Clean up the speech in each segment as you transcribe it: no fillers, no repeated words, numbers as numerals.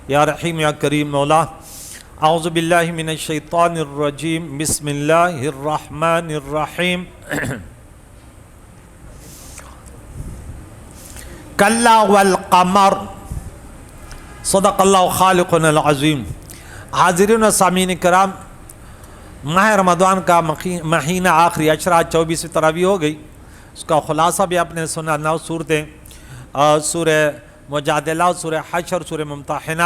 یا رحیم یا کریم مولا. اعوذ باللہ من الشیطان الرجیم. بسم اللہ الرحمن الرحیم. کلا والقمر. صدق اللہ خالقنا العظیم. حاضرین و سامعین کرام، ماہ رمضان کا مہینہ آخری عشرہ 24ویں تراویح ہو گئی. اس کا خلاصہ بھی آپ نے سنا. 9 صورتیں، سورہ مجادلہ، سورہ حشر، سورہ ممتحنہ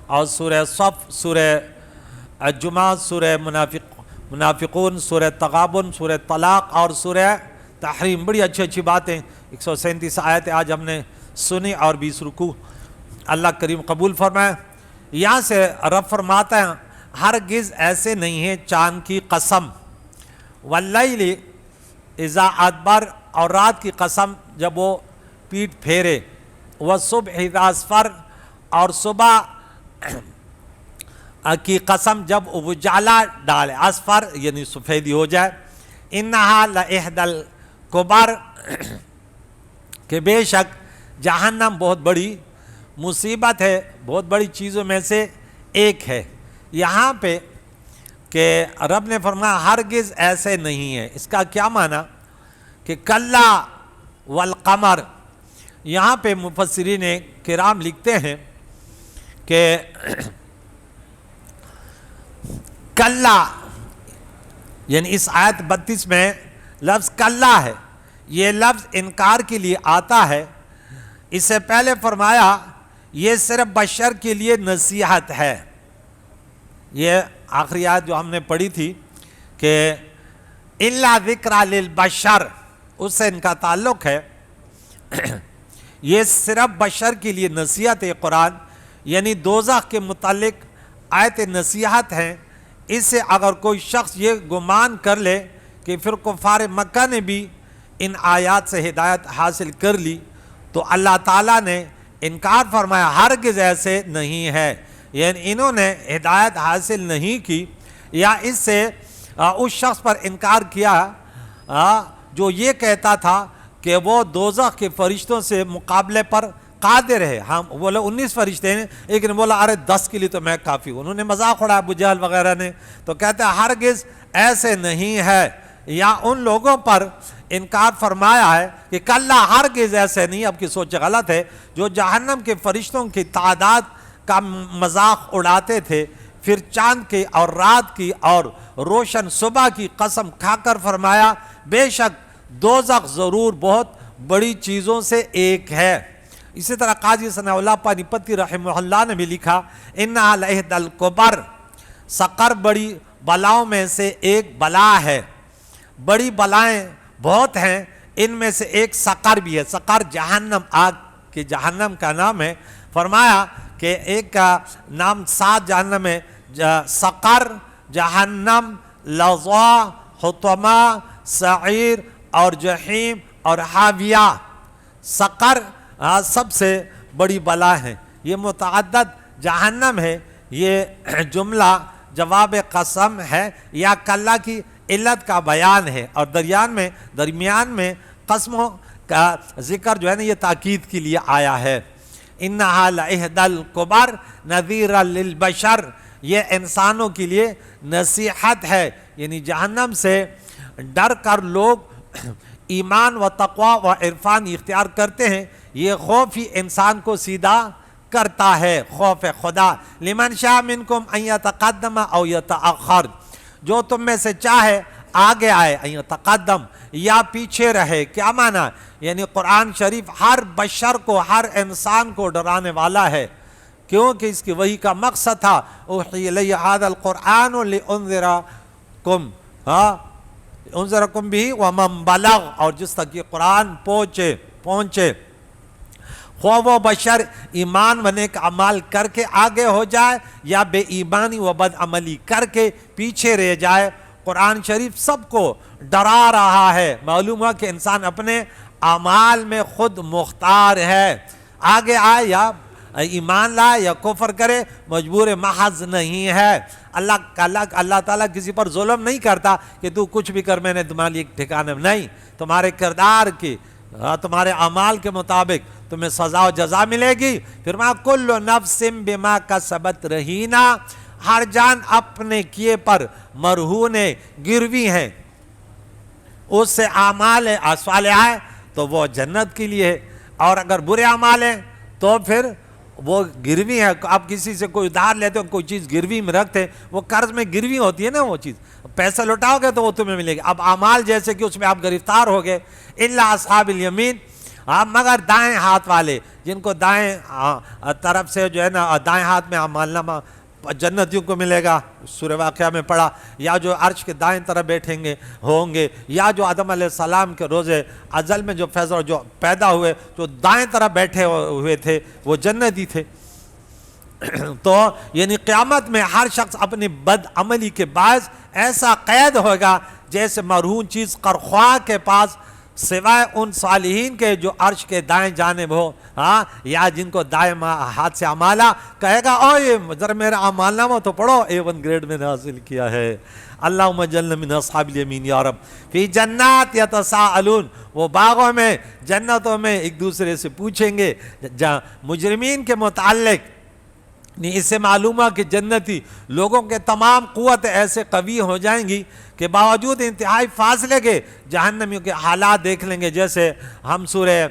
اور سورہ صف، سورہ جمعہ، سورہ منافقون، سورہ تغابن، سورہ طلاق اور سورہ تحریم. بڑی اچھی باتیں، 137 آیتیں آج ہم نے سنی اور 20 رکوع. اللہ کریم قبول فرمائے. یہاں سے رب فرماتا ہے ہرگز ایسے نہیں ہے چاند کی قسم، واللیل اذا ادبر، اور رات کی قسم جب وہ پیٹ پھیرے، والصبح اذا اسفر، اور صبح کی قسم جب اجالا ڈالے، اسفر یعنی سفیدی ہو جائے. انہا لإحدی الکبر، کہ بے شک جہنم بہت بڑی مصیبت ہے، بہت بڑی چیزوں میں سے ایک ہے. یہاں پہ کہ رب نے فرمایا ہرگز ایسے نہیں ہے، اس کا کیا معنی کہ کلا والقمر. یہاں پہ مفسرین کرام لکھتے ہیں کہ کلا یعنی اس آیت 32 میں لفظ کلا ہے. یہ لفظ انکار کے لیے آتا ہے. اس سے پہلے فرمایا یہ صرف بشر کے لیے نصیحت ہے. یہ آخری آیت جو ہم نے پڑھی تھی کہ الا ذکر للبشر، اس سے ان کا تعلق ہے. یہ صرف بشر کے لیے نصیحت ہے قرآن، یعنی دوزخ کے متعلق آیت نصیحت ہیں. اس سے اگر کوئی شخص یہ گمان کر لے کہ پھر کفار مکہ نے بھی ان آیات سے ہدایت حاصل کر لی، تو اللہ تعالیٰ نے انکار فرمایا ہرگز ایسے نہیں ہے. یعنی انہوں نے ہدایت حاصل نہیں کی، یا اس سے اس شخص پر انکار کیا جو یہ کہتا تھا کہ وہ دوزخ کے فرشتوں سے مقابلے پر قادر ہے. ہم بولے 19 فرشتے ہیں، لیکن بولا ارے 10 کے لیے تو میں کافی ہوں. انہوں نے مذاق اڑایا ابو جہل وغیرہ نے. تو کہتے ہیں ہرگز ایسے نہیں ہے. یا ان لوگوں پر انکار فرمایا ہے کہ کلا ہرگز ایسے نہیں. اب کی سوچ غلط ہے. جو جہنم کے فرشتوں کی تعداد کا مذاق اڑاتے تھے، پھر چاند کی اور رات کی اور روشن صبح کی قسم کھا کر فرمایا بے شک دوزخ ضرور بہت بڑی چیزوں سے ایک ہے. اسی طرح قاضی ثناء اللہ پانی پتی رحمہ اللہ نے بھی لکھا انہا لإحدی الکبر، سقر بڑی بلاؤں میں سے ایک بلا ہے. بڑی بلائیں بہت ہیں، ان میں سے ایک سقر بھی ہے. سقر جہنم، آگ کے جہنم کا نام ہے. فرمایا کہ ایک کا نام 7 جہنم ہے، سقر، جہنم، لظا، حطمہ، سعیر اور جحیم اور حاویہ. سقر سب سے بڑی بلا ہے. یہ متعدد جہنم ہے. یہ جملہ جواب قسم ہے یا کلا کی علت کا بیان ہے، اور درمیان میں قسموں کا ذکر جو ہے نا یہ تاکید کے لیے آیا ہے. انہا لإحدی الکبر نذیرا للبشر، یہ انسانوں کے لیے نصیحت ہے. یعنی جہنم سے ڈر کر لوگ ایمان و تقوی و عرفان اختیار کرتے ہیں. یہ خوف ہی انسان کو سیدھا کرتا ہے، خوف خدا. لمن شاء منکم ان یتقدم او یتأخر، جو تم میں سے چاہے آگے آئے، ان یتقدم یا پیچھے رہے. کیا معنی؟ یعنی قرآن شریف ہر بشر کو، ہر انسان کو ڈرانے والا ہے، کیونکہ اس کی وحی کا مقصد تھا اوحی الی ھذا القرآن لانذرکم، انذرکم بھی ومن بلغ، اور جس تک یہ قرآن پہنچے. خواہ وہ بشر ایمان و نیک اعمال کر کے آگے ہو جائے یا بے ایمانی و بد عملی کر کے پیچھے رہ جائے، قرآن شریف سب کو ڈرا رہا ہے. معلوم ہوا کہ انسان اپنے اعمال میں خود مختار ہے. آگے آئے یا ایمان لائے یا کفر کرے، مجبور محض نہیں ہے. اللہ تعالیٰ کسی پر ظلم نہیں کرتا کہ تو کچھ بھی کر، میں نے تمہارے لیے ٹھکانے نہیں. تمہارے کردار کی، تمہارے اعمال کے مطابق تمہیں سزا و جزا ملے گی. فرمایا کل نفس بما کسبت رہینا, ہر جان اپنے کیے پر مرہون ہے, گروی ہے. اس سے اعمال صالحہ ہے تو وہ جنت کے لیے ہے, اور اگر برے اعمال ہیں تو پھر وہ گروی ہے. آپ کسی سے کوئی ادھار لیتے ہو, کوئی چیز گروی میں رکھتے ہیں, وہ قرض میں گروی ہوتی ہے نا, وہ چیز پیسہ لوٹاؤ گے تو وہ تمہیں ملے گی. اب اعمال جیسے کہ اس میں آپ گرفتار ہو گئے, الا اصحاب الیمین, مگر دائیں ہاتھ والے, جن کو دائیں طرف سے جو ہے نا دائیں ہاتھ میں اعمال نامہ جنتیوں کو ملے گا, سورہ واقعہ میں پڑھا, یا جو عرش کے دائیں طرف بیٹھیں گے ہوں گے, یا جو آدم علیہ السلام کے روزے ازل میں جو فیض جو پیدا ہوئے جو دائیں طرف بیٹھے ہوئے تھے وہ جنتی تھے. تو یعنی قیامت میں ہر شخص اپنی بد عملی کے باعث ایسا قید ہوگا جیسے مرہون چیز قرخواہ کے پاس, سوائے ان صالحین کے جو عرش کے دائیں جانب ہو, یا جن کو دائیں ہاتھ سے اعمالہ کہے گا او یہ ذرا میرا اعمال نامہ تو پڑھو, A1 گریڈ میں نے حاصل کیا ہے. اللہم اجعلنا من اصحاب الیمین یا رب. فی جنات یتساءلون, وہ باغوں میں جنتوں میں ایک دوسرے سے پوچھیں گے. مجرمین کے متعلق اس سے معلوم ہے کہ جنتی لوگوں کے تمام قوت ایسے قوی ہو جائیں گی کہ باوجود انتہائی فاصلے کے جہنمیوں کے حالات دیکھ لیں گے. جیسے ہم سورہ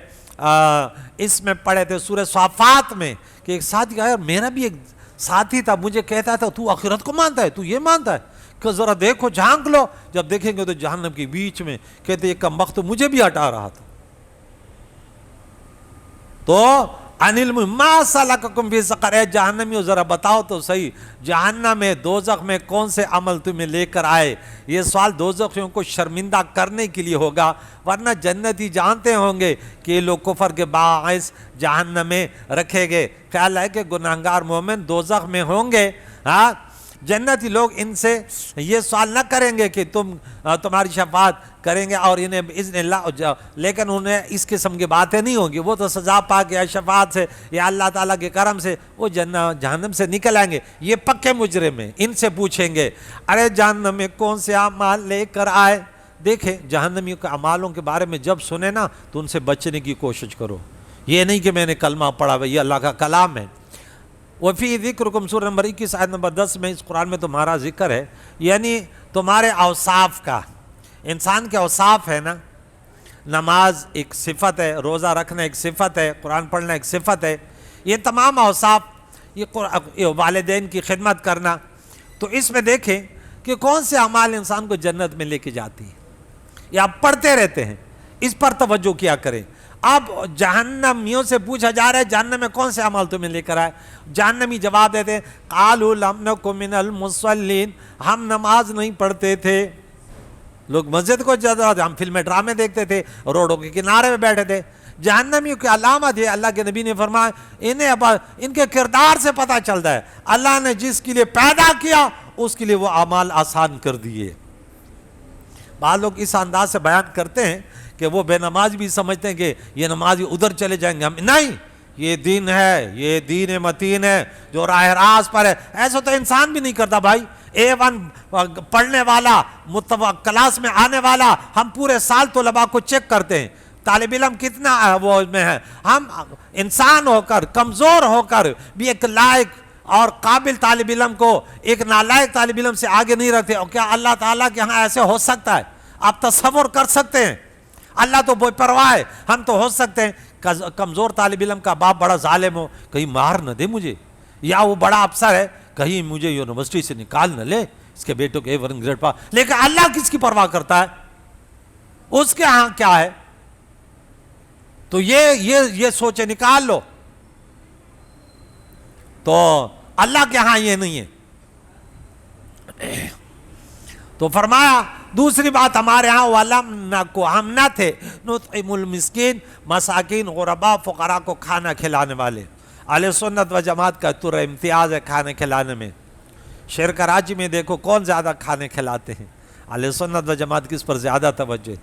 اس میں پڑھے تھے, سورہ صافات میں, کہ ایک ساتھی کہا, میرا بھی ایک ساتھی تھا, مجھے کہتا تھا تو آخرت کو مانتا ہے, تو یہ مانتا ہے کہ ذرا دیکھو جھانک لو, جب دیکھیں گے تو جہنم کے بیچ میں, کہتے یہ کمبخت تو مجھے بھی ہٹا رہا تھا. تو انل ما سلککم فی سقر, اے جہنمیوں ذرا بتاؤ تو صحیح جہنم میں دوزخ میں کون سے عمل تمہیں لے کر آئے. یہ سوال دوزخیوں کو شرمندہ کرنے کے لیے ہوگا, ورنہ جنتی جانتے ہوں گے کہ یہ لوگ کفر کے باعث جہنم میں رکھے گئے. خیال ہے کہ گناہگار مومن دوزخ میں ہوں گے. جنتی لوگ ان سے یہ سوال نہ کریں گے کہ تمہاری شفاعت کریں گے اور انہیں باذن اللہ, لیکن انہیں اس قسم کی باتیں نہیں ہوں گی. وہ تو سزا پا کے یا شفاعت سے یا اللہ تعالیٰ کے کرم سے وہ جہنم سے نکل آئیں گے. یہ پکے مجرم ہیں, ان سے پوچھیں گے ارے جہنم میں کون سے اعمال لے کر آئے. دیکھیں جہنمیوں کے اعمالوں کے بارے میں جب سنے نا تو ان سے بچنے کی کوشش کرو. یہ نہیں کہ میں نے کلمہ پڑھا, یہ اللہ کا کلام ہے. وفی ذکرکم, سورہ نمبر 21 آیت نمبر 10 میں اس قرآن میں تمہارا ذکر ہے, یعنی تمہارے اوصاف کا. انسان کے اوصاف ہے نا, نماز ایک صفت ہے, روزہ رکھنا ایک صفت ہے, قرآن پڑھنا ایک صفت ہے. یہ تمام اوصاف, یہ والدین کی خدمت کرنا, تو اس میں دیکھیں کہ کون سے اعمال انسان کو جنت میں لے کے جاتی ہیں, یا آپ پڑھتے رہتے ہیں, اس پر توجہ کیا کریں. اب جہنمیوں سے پوچھا جا رہا ہے جہنم میں کون سے اعمال تمہیں لے کر آئے. جہنمی جواب دیتے ہیں قالوا لم نک من المصلین, ہم نماز نہیں پڑھتے تھے. لوگ مسجد کو جاتے, ہم فلمیں ڈرامے دیکھتے تھے, روڈوں کے کنارے میں بیٹھے تھے. جہنمیوں کی علامت ہے, اللہ کے نبی نے فرمایا انہیں ان کے کردار سے پتہ چلتا ہے اللہ نے جس کے لیے پیدا کیا اس کے لیے وہ اعمال آسان کر دیے. بعض لوگ اس انداز سے بیان کرتے ہیں کہ وہ بے نماز بھی سمجھتے ہیں کہ یہ نمازی ادھر چلے جائیں گے. ہم نہیں, یہ دین ہے, یہ دین متین ہے جو راہ راست پر ہے. ایسا تو انسان بھی نہیں کرتا بھائی. A1 پڑھنے والا, کلاس میں آنے والا, ہم پورے سال طلباء کو چیک کرتے ہیں طالب علم کتنا وہ میں ہے. ہم انسان ہو کر, کمزور ہو کر بھی ایک لائق اور قابل طالب علم کو ایک نالائق طالب علم سے آگے نہیں رکھتے. اور کیا اللہ تعالیٰ کے ہاں ایسے ہو سکتا ہے؟ آپ تصور کر سکتے ہیں؟ اللہ تو بے پرواہ ہے. ہم تو ہو سکتے ہیں کمزور طالب علم کا باپ بڑا ظالم ہو, کہیں مار نہ دے مجھے, یا وہ بڑا افسر ہے کہیں مجھے یونیورسٹی سے نکال نہ لے, اس کے بیٹوں کے A1 گریڈ پا. لیکن اللہ کس کی پرواہ کرتا ہے؟ اس کے ہاں کیا ہے؟ تو یہ سوچے نکال لو. تو اللہ کے ہاں یہ نہیں ہے. تو فرمایا دوسری بات ہمارے ہاں وَلَمْ نَكُ, ہم نہ تھے نُطْعِمُ الْمِسْكِينَ, مساکین غرباء فقراء کو کھانا کھلانے والے. اہل سنت و جماعت کا تر امتیاز ہے کھانے کھلانے میں. شہر کراچی میں دیکھو کون زیادہ کھانے کھلاتے ہیں. اہل سنت و جماعت کس پر زیادہ توجہ.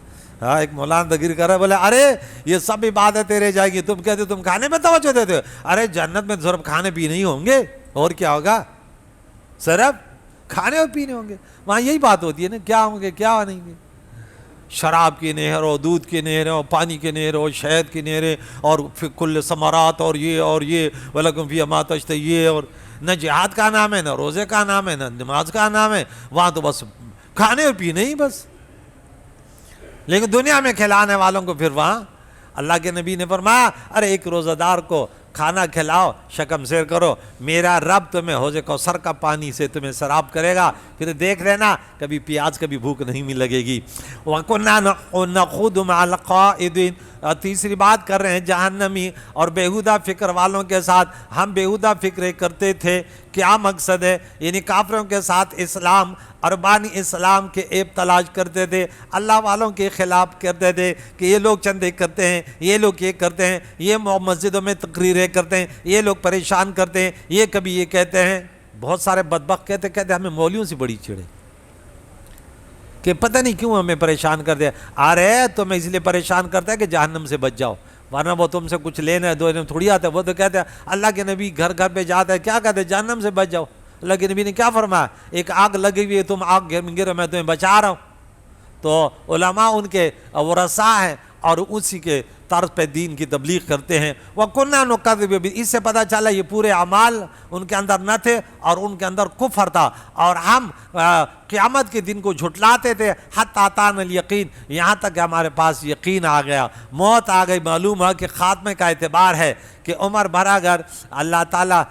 ایک مولانا دگیر کر رہا ہے, بولے ارے یہ سب عبادتیں رہ جائیں گی, تم کہتے تم کھانے میں توجہ دیتے ہو. ارے جنت میں صرف کھانے پینے ہی ہوں گے, اور کیا ہوگا؟ صرف کھانے اور پینے ہوں گے. وہاں یہی بات ہوتی ہے نا, کیا ہوں گے کیا نہیں گے. شراب کی نہر ہو، دودھ کی نہر ہو، پانی کی نہر ہو، شہد کی نہریں، اور کل ثمرات، اور یہ وَلَكُمْ فِيهَا مَا تَشْتَهِي، یہ، اور نہ جہاد کا نام ہے، نہ روزے کا نام ہے، نہ نماز کا نام ہے، وہاں تو بس کھانے اور پینے ہی بس۔ لیکن دنیا میں کھلانے والوں کو پھر وہاں اللہ کے نبی نے فرمایا ارے ایک روزہ دار کو کھانا کھلاؤ، شکم سیر کرو، میرا رب تمہیں حوض کوثر کا پانی سے تمہیں سراب کرے گا، پھر دیکھ لینا کبھی پیاز کبھی بھوک نہیں لگے گی۔ وَكُنَّا نَخُوضُ مَعَ الْخَائِضِينَ، اور تیسری بات کر رہے ہیں جہنمی اور بیہودہ فکر والوں کے ساتھ ہم بیہودہ فکریں کرتے تھے۔ کیا مقصد ہے؟ یعنی کافروں کے ساتھ اسلام، اربانی اسلام کے عیب تلاش کرتے تھے، اللہ والوں کے خلاف کرتے تھے کہ یہ لوگ چندے کرتے ہیں، یہ لوگ یہ کرتے ہیں، یہ مسجدوں میں تقریریں کرتے ہیں، یہ لوگ پریشان کرتے ہیں، یہ کبھی یہ کہتے ہیں۔ بہت سارے بدبخت کہتے ہمیں مولویوں سے بڑی چڑے کہ پتہ نہیں کیوں ہمیں پریشان کرتے ہیں۔ ارے تمہیں اس لیے پریشان کرتا ہے کہ جہنم سے بچ جاؤ، ورنہ وہ تم سے کچھ لینا دو تھوڑی آتا ہے۔ وہ تو کہتے ہیں اللہ کے نبی گھر گھر پہ جاتا ہے، کیا کہتے ہیں؟ جہنم سے بچ جاؤ۔ اللہ کے نبی نے کیا فرمایا؟ ایک آگ لگی ہوئی ہے، تم آگ میں گرو، میں تمہیں بچا رہا ہوں۔ تو علماء ان کے ورثاء ہیں اور اسی کے طرز پہ دین کی تبلیغ کرتے ہیں۔ وَكُنَّا نُكَذِّبُ بِهِ، اس سے پتہ چلا یہ پورے اعمال ان کے اندر نہ تھے اور ان کے اندر کفر تھا، اور ہم قیامت کے دن کو جھٹلاتے تھے، حتی اتانا الیقین، یہاں تک کہ ہمارے پاس یقین آ گیا، موت آ گئی۔ معلوم ہے کہ خاتمے کا اعتبار ہے کہ عمر بھر اگر اللہ تعالیٰ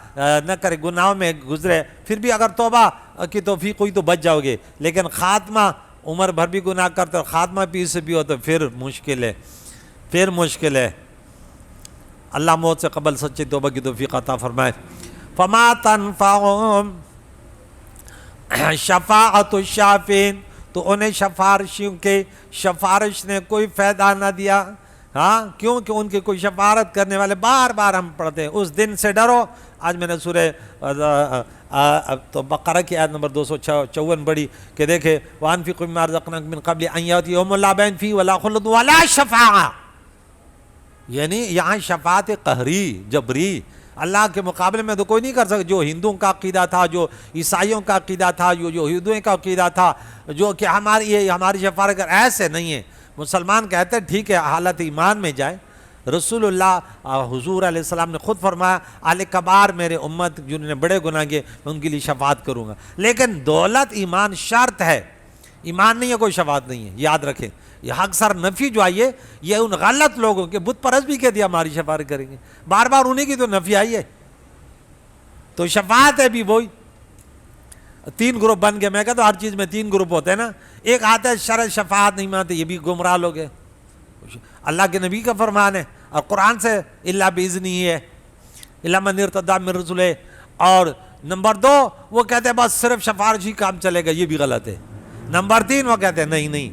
نہ کرے گناہوں میں گزرے، پھر بھی اگر توبہ کی توفیق ہوئی تو بچ جاؤ گے، لیکن خاتمہ عمر بھر بھی گناہ کرتے اور خاتمہ بھی سے بھی ہو تو پھر مشکل ہے۔ اللہ موت سے قبل سچی توبہ کی توفیق عطا فرمائے۔ فما تنفعهم شفاعت الشافین، تو انہیں شفارشیوں کے شفارش نے کوئی فائدہ نہ دیا، ہاں، کیونکہ ان کی کوئی شفاعت کرنے والے بار بار ہم پڑھتے ہیں اس دن سے ڈرو۔ آج میں نے سورہ تو بقرہ کی آیت نمبر 254 پڑھی کہ دیکھے وَأَنفِقُوا مِمَّا رَزَقْنَاكُم مِّن قَبْلِ أَن يَأْتِيَ يَوْمٌ لَا بَيْعٌ فِيهِ وَلَا خُلَّةٌ وَلَا شَفَاعَةٌ، یعنی یہاں شفاعت قہری جبری اللہ کے مقابلے میں تو کوئی نہیں کر سکتا۔ جو ہندوؤں کا عقیدہ تھا، جو عیسائیوں کا عقیدہ تھا، جو یہودیوں کا عقیدہ تھا، جو کہ ہماری شفاعت کر، ایسے نہیں ہے۔ مسلمان کہتے ہیں ٹھیک ہے حالت ایمان میں جائے۔ رسول اللہ حضور علیہ السلام نے خود فرمایا اہل کبار میرے امت جنہوں نے بڑے گناہ کیے میں ان کے لیے شفاعت کروں گا، لیکن دولت ایمان شرط ہے، ایمان نہیں ہے کوئی شفاعت نہیں ہے، یاد رکھیں۔ یہ حق سر نفی جو آئی ہے یہ ان غلط لوگوں کے، بت پرست بھی کہہ دیا ہماری شفاعت کریں گے، بار بار انہیں کی تو نفی آئی ہے۔ تو شفاعت ہے بھی وہی، تین گروپ بن گئے۔ میں کہتا ہوں ہر چیز میں تین گروپ ہوتے ہیں نا، ایک آتا ہے شرع شفاعت نہیں مانتے، یہ بھی گمراہ لوگ ہیں۔ اللہ کے نبی کا فرمان ہے اور قرآن سے الا باذنہ ہے، الا من ارتضی من رسولہ، اور نمبر 2 وہ کہتے ہیں بس صرف شفاعت ہی کام چلے گا، یہ بھی غلط ہے۔ نمبر 3 وہ کہتے ہیں نہیں،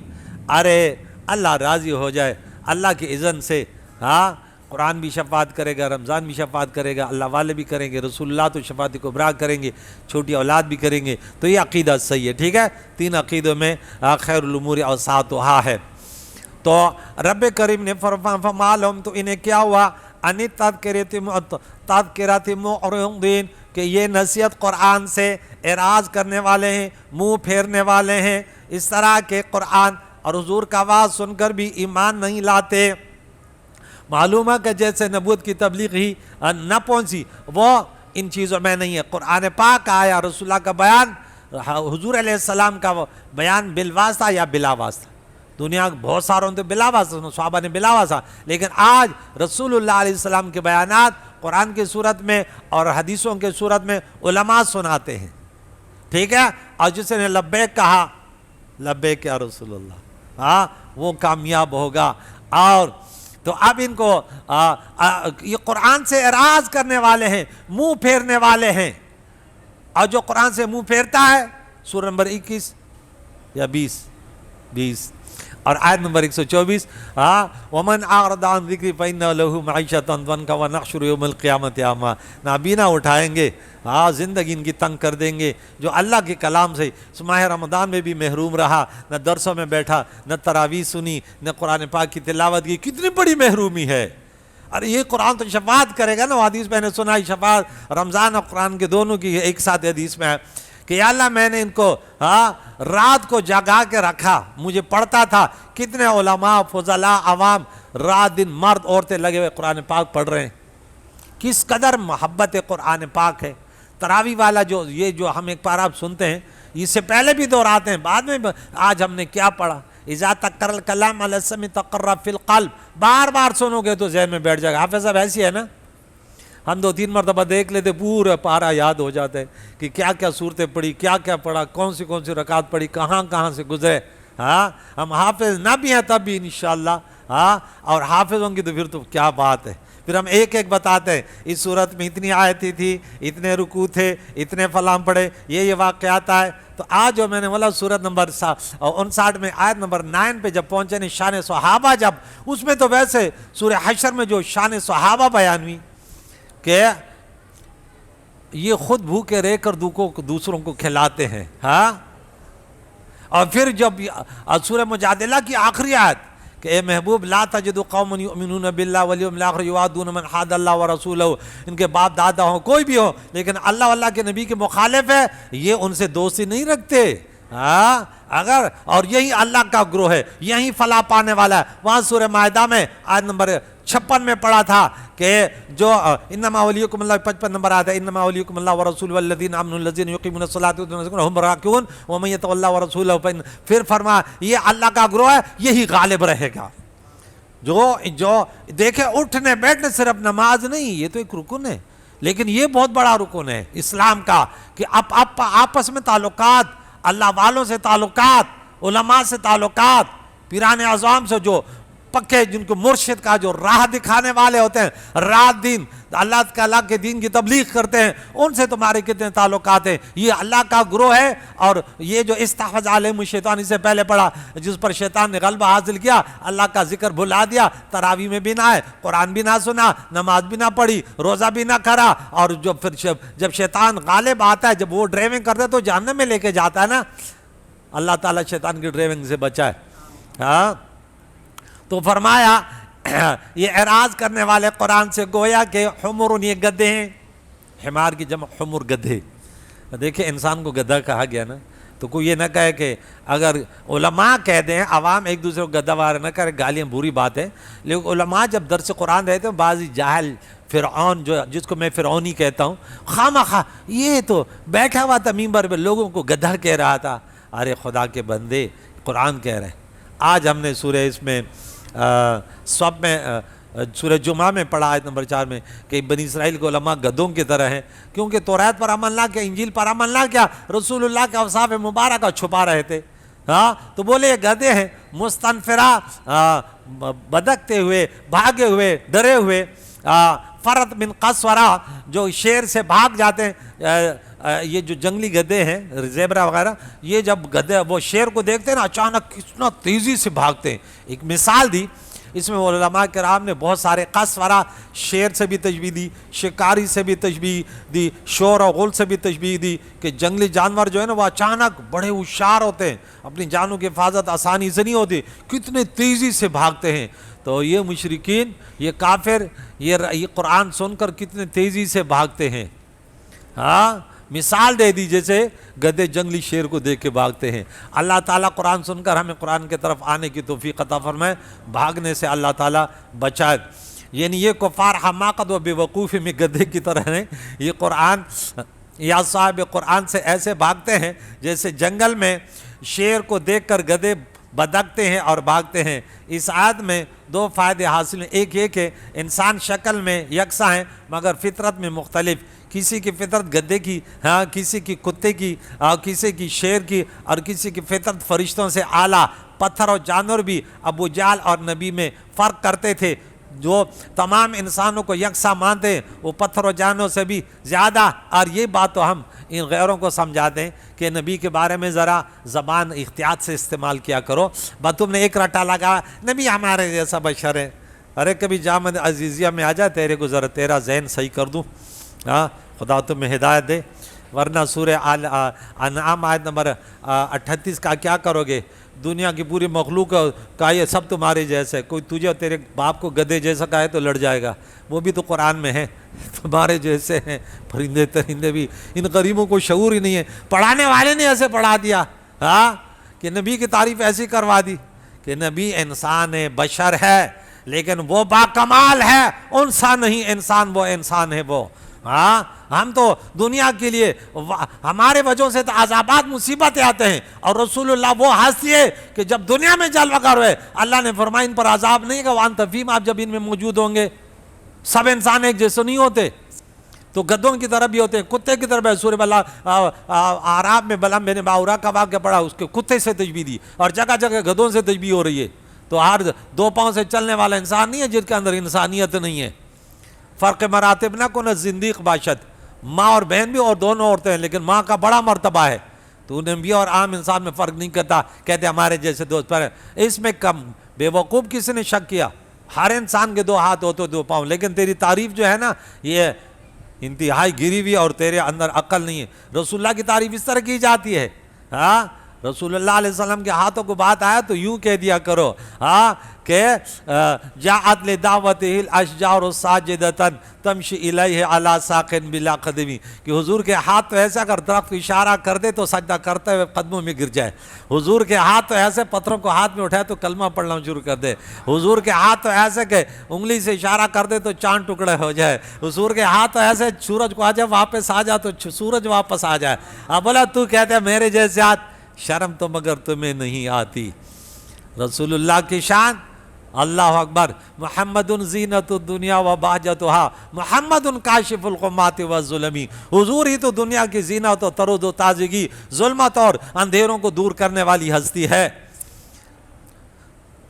ارے اللہ راضی ہو جائے اللہ کی اذن سے، ہاں قرآن بھی شفاعت کرے گا، رمضان بھی شفاعت کرے گا، اللہ والے بھی کریں گے، رسول اللہ تو شفاعت کبریٰ کریں گے، چھوٹی اولاد بھی کریں گے، تو یہ عقیدہ صحیح ہے، ٹھیک ہے۔ 3 عقیدوں میں خیر الامور اوساطھا ہے۔ تو رب کریم نے فرما لهم، تو انہیں کیا ہوا، ان تذکرۃ معرضین، کہ یہ نصیحت قرآن سے اعراض کرنے والے ہیں، منہ پھیرنے والے ہیں، اس طرح کے قرآن اور حضور کا آواز سن کر بھی ایمان نہیں لاتے۔ معلوم ہے کہ جیسے نبوت کی تبلیغ ہی نہ پہنچی وہ ان چیزوں میں نہیں ہے۔ قرآن پاک آیا، رسول اللہ کا بیان، حضور علیہ السلام کا بیان بالواسطہ یا بلا واسطہ، دنیا بہت ساروں نے بلا واسطہ، صحابہ نے بلا واسطہ، لیکن آج رسول اللہ علیہ السلام کے بیانات قرآن کی صورت میں اور حدیثوں کے صورت میں علماء سناتے ہیں، ٹھیک ہے۔ اور جس نے لبیک کہا، لبیک یا رسول اللہ، ہاں وہ کامیاب ہوگا۔ اور تو اب ان کو یہ قرآن سے اعراض کرنے والے ہیں، منہ پھیرنے والے ہیں، اور جو قرآن سے منہ پھیرتا ہے، سورہ نمبر 21 یا 20 اور آیت نمبر 124، وَمَنْ أَعْرَضَ عَنْ ذِكْرِي فَإِنَّ لَهُ مَعِيشَةً ضَنكًا وَنَحْشُرُهُ يَوْمَ الْقِيَامَةِ أَعْمَىٰ، نابینا اٹھائیں گے، زندگی ان کی تنگ کر دیں گے۔ جو اللہ کے کلام سے ماہ رمضان میں بھی محروم رہا، نہ درسوں میں بیٹھا، نہ تراویح سنی، نہ قرآن پاک کی تلاوت کی، کتنی بڑی محرومی ہے۔ ارے یہ قرآن تو شفاعت کرے گا نا، حدیث میں نے سنا ہے شفاعت رمضان اور قرآن کے دونوں کی ایک ساتھ حدیث میں ہے کہ یا اللہ میں نے ان کو رات کو جگا کے رکھا، مجھے پڑھتا تھا. کتنے علماء، فضلاء، عوام رات دن مرد عورتیں لگے ہوئے قرآن پاک پڑھ رہے ہیں. کس قدر محبت قرآن پاک ہے. تراویح والا یہ جو ہم ایک پارہ سنتے ہیں، اس سے پہلے بھی دہراتے ہیں، بعد میں آج ہم نے کیا پڑھا. اذا تکرر الکلام علی السمع تقرر فی القلب، بار بار سنو گے تو ذہن میں بیٹھ جائے گا. حافظ صاحب ایسی ہے نا، ہم 2-3 مرتبہ دیکھ لیتے پورا پارہ یاد ہو جاتا ہے کہ کیا کیا صورتیں پڑھی، کیا کیا پڑھا، کون سی رکعت پڑھی، کہاں کہاں سے گزرے. ہم حافظ نہ بھی ہیں تب بھی انشاءاللہ، اور حافظ ہوں گے تو پھر تو کیا بات ہے. پھر ہم ایک ایک بتاتے ہیں، اس صورت میں اتنی آیتیں تھی، اتنے رکوع تھے، اتنے فلاں پڑھے، یہ واقعات آئے. تو آج جو میں نے بولا سورت نمبر 59 میں آیت نمبر 9 پہ جب پہنچے نہیں شان صحابہ، جب اس میں تو ویسے سورہ حشر میں جو شان صحابہ بیان ہوئی کہ یہ خود بھوکے رہ کر دوسروں کو کھلاتے ہیں. اور پھر جب سورہ مجادلہ کی آخری آیت کہ اے محبوب لا تجد قوم یؤمنون باللہ والیوم الاخر یوادون من حاد اللہ ورسولہ، ان کے باپ دادا ہوں کوئی بھی ہو لیکن اللہ واللہ کے نبی کے مخالف ہے، یہ ان سے دوستی نہیں رکھتے. اگر اور یہی اللہ کا گروہ ہے، یہی فلاح پانے والا ہے. وہاں سورہ مائدہ میں آیت نمبر 56 میں پڑھا تھا کہ جو انما ولیکم اللہ، 55 نمبر آتا ہے، انما ولیکم اللہ ورسولہ والذین آمنوا الذین یقیمون الصلاۃ ویؤتون الزکاۃ وهم راکعون ومن یتول اللہ ورسولہ. پھر فرمایا یہ اللہ کا گروہ ہے، یہی غالب رہے گا. جو دیکھے اٹھنے بیٹھنے صرف نماز نہیں، یہ تو ایک رکن ہے، لیکن یہ بہت بڑا رکن ہے اسلام کا کہ آپس میں تعلقات، اللہ والوں سے تعلقات، علماء سے تعلقات، پیران اعظام سے جو پکے، جن کو مرشد کا جو راہ دکھانے والے ہوتے ہیں، رات دن اللہ کے دین کی تبلیغ کرتے ہیں، ان سے تمہارے کتنے تعلقات ہیں. یہ اللہ کا گروہ ہے. اور یہ جو استحوذ علیہم الشیطان، اس سے پہلے پڑھا، جس پر شیطان نے غلبہ حاصل کیا، اللہ کا ذکر بھلا دیا، تراویح میں بھی نہ آئے، قرآن بھی نہ سنا، نماز بھی نہ پڑھی، روزہ بھی نہ کرا. اور جب شیطان غالب آتا ہے، جب وہ ڈرائیونگ کرتا ہے تو جہنم میں لے کے جاتا ہے نا. اللہ تعالیٰ شیطان کی ڈرائیونگ سے بچائے. تو فرمایا یہ اعراض کرنے والے قرآن سے گویا کہ حمر، یہ گدھے ہیں. حمار کی جمع حمر، گدھے. دیکھیں انسان کو گدھا کہا گیا نا، تو کوئی یہ نہ کہے کہ اگر علماء کہہ دیں، عوام ایک دوسرے کو گدھا وغیرہ نہ کرے، گالیاں بری بات ہے. لیکن علماء جب درس قرآن رہتے ہیں، بعضی جاہل فرعون، جس کو میں فرعونی کہتا ہوں، خواہ یہ تو بیٹھا ہوا تھا ممبر پہ، لوگوں کو گدھا کہہ رہا تھا. ارے خدا کے بندے، قرآن کہہ رہے ہیں. آج ہم نے سورہ اس میں سب میں سورہ جمعہ میں پڑھا آیت نمبر 4 میں کہ بنی اسرائیل کے علماء گدھوں کی طرح ہیں، کیونکہ توریت پر عمل نہ کیا، انجیل پر عمل نہ کیا، رسول اللہ کے اوصاف مبارکہ چھپا رہے تھے. تو بولے یہ گدھے ہیں، مستنفرہ، بدکتے ہوئے، بھاگے ہوئے، ڈرے ہوئے. فرت من قسورہ، جو شیر سے بھاگ جاتے ہیں. یہ جو جنگلی گدھے ہیں، زیبرا وغیرہ، یہ جب گدھے وہ شیر کو دیکھتے ہیں نا، اچانک کتنا تیزی سے بھاگتے ہیں. ایک مثال دی اس میں علماء کرام نے بہت سارے قسورہ، شیر سے بھی تشبیہ دی، شکاری سے بھی تشبیہ دی، شور اور غل سے بھی تشبیہ دی کہ جنگلی جانور جو ہے نا وہ اچانک بڑے ہوشیار ہوتے ہیں، اپنی جانوں کی حفاظت آسانی سے نہیں ہوتی، کتنے تیزی سے بھاگتے ہیں. تو یہ مشرکین، یہ کافر، یہ قرآن سن کر کتنے تیزی سے بھاگتے ہیں. مثال دے دی جیسے گدھے جنگلی شیر کو دیکھ کے بھاگتے ہیں. اللہ تعالیٰ قرآن سن کر ہمیں قرآن کی طرف آنے کی توفیق عطا فرمائے، بھاگنے سے اللہ تعالیٰ بچائے. یعنی یہ کفار حماقت و بے وقوفی میں گدھے کی طرح ہیں. یہ قرآن یا صاحب قرآن سے ایسے بھاگتے ہیں جیسے جنگل میں شیر کو دیکھ کر گدھے بدکتے ہیں اور بھاگتے ہیں. اس آیت میں 2 فائدے حاصل ہیں. ایک یہ کہ انسان شکل میں یکساں ہیں مگر فطرت میں مختلف. کسی کی فطرت گدھے کی، کسی کی کتے کی، کسی کی شیر کی، اور کسی کی فطرت فرشتوں سے اعلیٰ. پتھر اور جانور بھی ابو جہل اور نبی میں فرق کرتے تھے. جو تمام انسانوں کو یکساں مانتے ہیں وہ پتھر و جانوں سے بھی زیادہ. اور یہ بات تو ہم ان غیروں کو سمجھاتے ہیں کہ نبی کے بارے میں ذرا زبان احتیاط سے استعمال کیا کرو. بس تم نے ایک رٹا لگا نبی ہمارے جیسا بشر ہے. ارے کبھی جامع عزیزیہ میں آ جائے، تیرے کو ذرا تیرا ذہن صحیح کر دوں. خدا تمہیں ہدایت دے. ورنہ سورہ انعام آیت نمبر 38 کا کیا کرو گے؟ دنیا کی پوری مخلوق کا یہ سب تمہارے جیسے، کوئی تجھے اور تیرے باپ کو گدھے جیسا کہے تو لڑ جائے گا، وہ بھی تو قرآن میں ہے، تمہارے جیسے ہیں پرندے ترندے بھی۔ ان غریبوں کو شعور ہی نہیں ہے، پڑھانے والے نے ایسے پڑھا دیا ہاں کہ نبی کی تعریف ایسی کروا دی کہ نبی انسان ہے، بشر ہے، لیکن وہ باکمال ہے، انسان نہیں انسان، وہ انسان ہے وہ۔ ہاں ہم تو دنیا کے لیے ہمارے وجہ سے تو عذابات مصیبتیں آتے ہیں، اور رسول اللہ وہ ہستی ہے کہ جب دنیا میں جلوہ گر ہوئے اللہ نے فرمایا ان پر عذاب نہیں کہ وانت فیہم، آپ جب ان میں موجود ہوں گے۔ سب انسان ایک جیسے نہیں ہوتے، تو گدھوں کی طرح بھی ہوتے ہیں، کتے کی طرح بھی۔ سورہ اعراف میں بلعام بن باورا کا واقعہ پڑھا، اس کے کتے سے تشبیہ دی، اور جگہ جگہ گدھوں سے تشبیہ ہو رہی ہے۔ تو ہر دو پاؤں سے چلنے والا انسان نہیں ہے جس کے اندر انسانیت نہیں ہے۔ فرق مراتب نہ کو نہ زندیق باشد، ماں اور بہن بھی اور دونوں عورتیں ہیں، لیکن ماں کا بڑا مرتبہ ہے، تو نبی اور عام انسان میں فرق نہیں کرتا، کہتے ہمارے جیسے دوست پر ہے۔ اس میں کم بے وقوف کسی نے شک کیا؟ ہر انسان کے دو ہاتھ ہو تو دو پاؤں، لیکن تیری تعریف جو ہے نا یہ انتہائی گری ہوئی اور تیرے اندر عقل نہیں ہے۔ رسول اللہ کی تعریف اس طرح کی جاتی ہے، ہاں رسول اللہ علیہ وسلم کے ہاتھوں کو بات آیا تو یوں کہہ دیا کرو ہاں کہ جاءت لدعوتہ الاشجار ساجدۃ تمشی الیہ علی ساق بلا قدمی، کہ حضور کے ہاتھ تو ایسا اگر درخت کو اشارہ کر دے تو سجدہ کرتے ہوئے قدموں میں گر جائے، حضور کے ہاتھ تو ایسے پتھروں کو ہاتھ میں اٹھائے تو کلمہ پڑھنا شروع کر دے، حضور کے ہاتھ تو ایسے کہ انگلی سے اشارہ کر دے تو چاند ٹکڑے ہو جائے، حضور کے ہاتھ تو ایسے سورج کو آ جائے واپس آ جائے تو سورج واپس آ جائے۔ اب بولا تو کہتے ہیں میرے جیسے ہاتھ، شرم تو مگر تمہیں نہیں آتی۔ رسول اللہ کی شان، اللہ اکبر، محمد زینت الدنیا و بہجتہا، محمد کاشف الغمات والظلم، حضور ہی تو دنیا کی زینت و ترود و تازگی، ظلمت اور اندھیروں کو دور کرنے والی ہستی ہے۔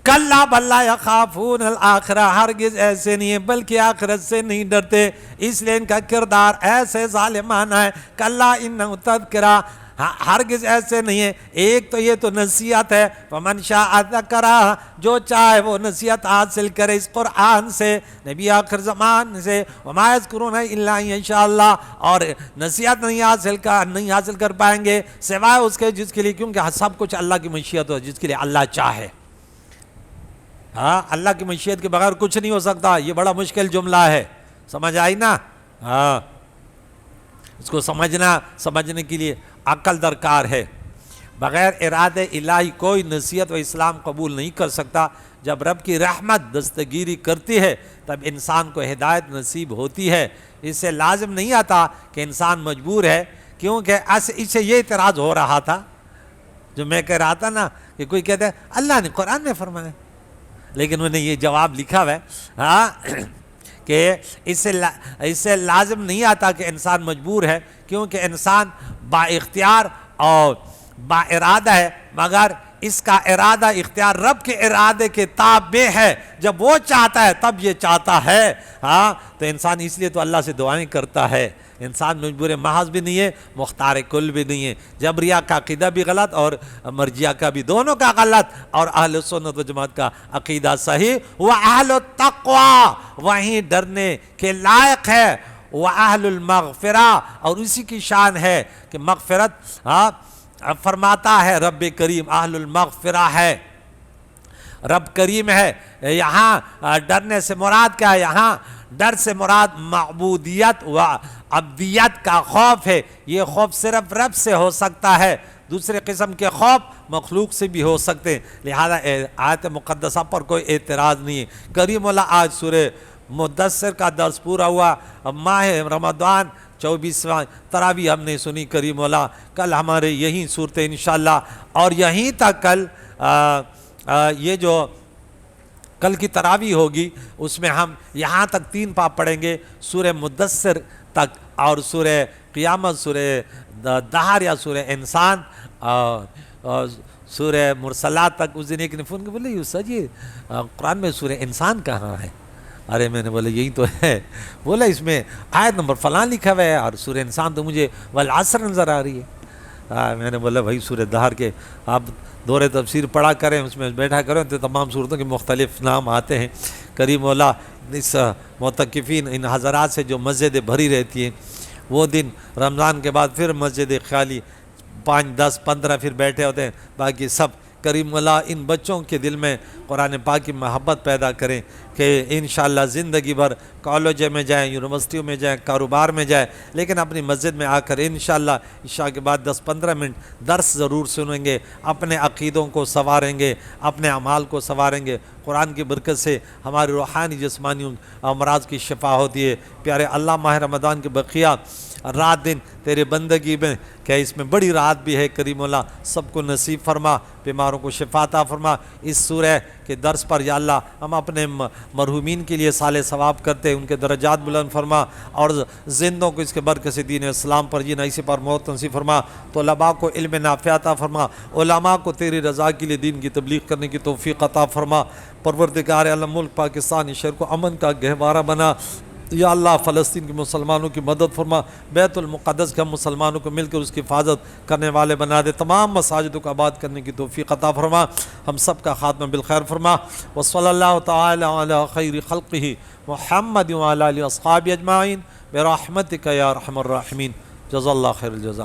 کلا بل لا یخافون الآخرہ، ہرگز ایسے نہیں ہے بلکہ آخرت سے نہیں ڈرتے، اس لیے ان کا کردار ایسے ظالمانہ ہے۔ کلا انہ تذکرہ، ہرگز ایسے نہیں ہے۔ ایک تو یہ تو نصیحت ہے، فمن شاء ذکرہ، جو چاہے وہ نصیحت حاصل کرے اس قرآن سے، نبی آخر زمان سے، وما یذکرون الا ان شاء اللہ، اور نصیحت نہیں حاصل کر پائیں گے سوائے اس کے جس کے لیے، کیونکہ سب کچھ اللہ کی مشیت ہو، جس کے لیے اللہ چاہے۔ ہاں اللہ کی مشیت کے بغیر کچھ نہیں ہو سکتا، یہ بڑا مشکل جملہ ہے، سمجھ آئی نا؟ ہاں اس کو سمجھنے کے لیے عقل درکار ہے۔ بغیر ارادے الہی کوئی نصیحت و اسلام قبول نہیں کر سکتا۔ جب رب کی رحمت دستگیری کرتی ہے تب انسان کو ہدایت نصیب ہوتی ہے۔ اس سے لازم نہیں آتا کہ انسان مجبور ہے، کیونکہ اس سے یہ اعتراض ہو رہا تھا جو میں کہہ رہا تھا نا، کہ کوئی کہتا ہے اللہ نے قرآن میں فرمایا، لیکن انہوں نے یہ جواب لکھا ہوا ہے ہاں کہ اس سے لازم نہیں آتا کہ انسان مجبور ہے، کیونکہ انسان با اختیار اور با ارادہ ہے، مگر اس کا ارادہ اختیار رب کے ارادے کے تابع ہے۔ جب وہ چاہتا ہے تب یہ چاہتا ہے، ہاں تو انسان اس لیے تو اللہ سے دعائیں کرتا ہے۔ انسان مجبور محض بھی نہیں ہے، مختار کل بھی نہیں ہے۔ جبریہ کا عقیدہ بھی غلط اور مرجیہ کا بھی، دونوں کا غلط، اور اہل سنت و جماعت کا عقیدہ صحیح۔ وَأَهْلُ التَّقْوَى، وہیں ڈرنے کے لائق ہے۔ وَأَهْلُ الْمَغْفِرَةِ، اور اسی کی شان ہے کہ مغفرت فرماتا ہے رب کریم، اہل المغفرہ ہے، رب کریم ہے۔ یہاں ڈرنے سے مراد کیا ہے؟ یہاں ڈر سے مراد معبودیت و عبدیت کا خوف ہے۔ یہ خوف صرف رب سے ہو سکتا ہے، دوسرے قسم کے خوف مخلوق سے بھی ہو سکتے ہیں، لہذا آیت مقدسہ پر کوئی اعتراض نہیں ہے۔ کریم اللہ، آج سورہ مدثر کا درس پورا ہوا، ماہ رمضان 24واں تراویح ہم نے سنی کریم اللہ، کل ہمارے یہی صورتیں انشاءاللہ، اور یہیں تک کل یہ جو کل کی تراویح ہوگی اس میں ہم یہاں تک 3 پاپ پڑھیں گے، سورہ مدثر تک، اور سورہ قیامت، سورہ دہر یا سورہ انسان، اور سورہ مرسلات تک۔ اس دن ایک نے فون کے بولے یوسف جی قرآن میں سورہ انسان کہاں ہے؟ ارے میں نے بولا یہی تو ہے، بولا اس میں آیت نمبر فلاں لکھا ہوا ہے، اور سورہ انسان تو مجھے والعصر نظر آ رہی ہے۔ میں نے بولا بھائی سورہ دہر کے آپ دور تفسیر پڑھا کریں، اس میں بیٹھا کریں تو تمام صورتوں کے مختلف نام آتے ہیں۔ کریم اللہ اس معتکفین ان حضرات سے جو مسجدیں بھری رہتی ہیں، وہ دن رمضان کے بعد پھر مسجد خالی 5 10 15 پھر بیٹھے ہوتے ہیں، باقی سب کریم اللہ ان بچوں کے دل میں قرآن پاک کی محبت پیدا کریں کہ انشاءاللہ زندگی بھر کالج میں جائیں، یونیورسٹیوں میں جائیں، کاروبار میں جائیں، لیکن اپنی مسجد میں آ کر انشاءاللہ عشاء کے بعد 10-15 منٹ درس ضرور سنیں گے، اپنے عقیدوں کو سنواریں گے، اپنے اعمال کو سنواریں گے۔ قرآن کی برکت سے ہماری روحانی جسمانی امراض کی شفا ہوتی ہے۔ پیارے اللہ، ماہ رمضان کے بقیہ رات دن تیرے بندگی میں کہ اس میں بڑی رات بھی ہے کریم اللہ، سب کو نصیب فرما، بیماروں کو شفا عطا فرما۔ اس سورہ کے درس پر یا اللہ ہم اپنے مرحومین کے لیے صالح ثواب کرتے ہیں، ان کے درجات بلند فرما، اور زندوں کو اس کے برکت سے دین اسلام پر جینا، اسی پر موت نصیب فرما۔ طلباء کو علم نافع عطا فرما، علماء کو تیری رضا کے لیے دین کی تبلیغ کرنے کی توفیق عطا فرما۔ پروردگار عالم ملک پاکستان شہر کو امن کا گہوارہ بنا۔ یا اللہ فلسطین کے مسلمانوں کی مدد فرما، بیت المقدس کے ہم مسلمانوں کو مل کر اس کی حفاظت کرنے والے بنا دے، تمام مساجدوں کو آباد کرنے کی توفیق عطا فرما، ہم سب کا خاتمہ بالخیر فرما۔ وصلی اللہ تعالی علی خیر خلقہ محمد وعلی آلہ واصحابہ اجمعین برحمتک یا ارحم الراحمین۔ جزا اللہ خیر الجزا۔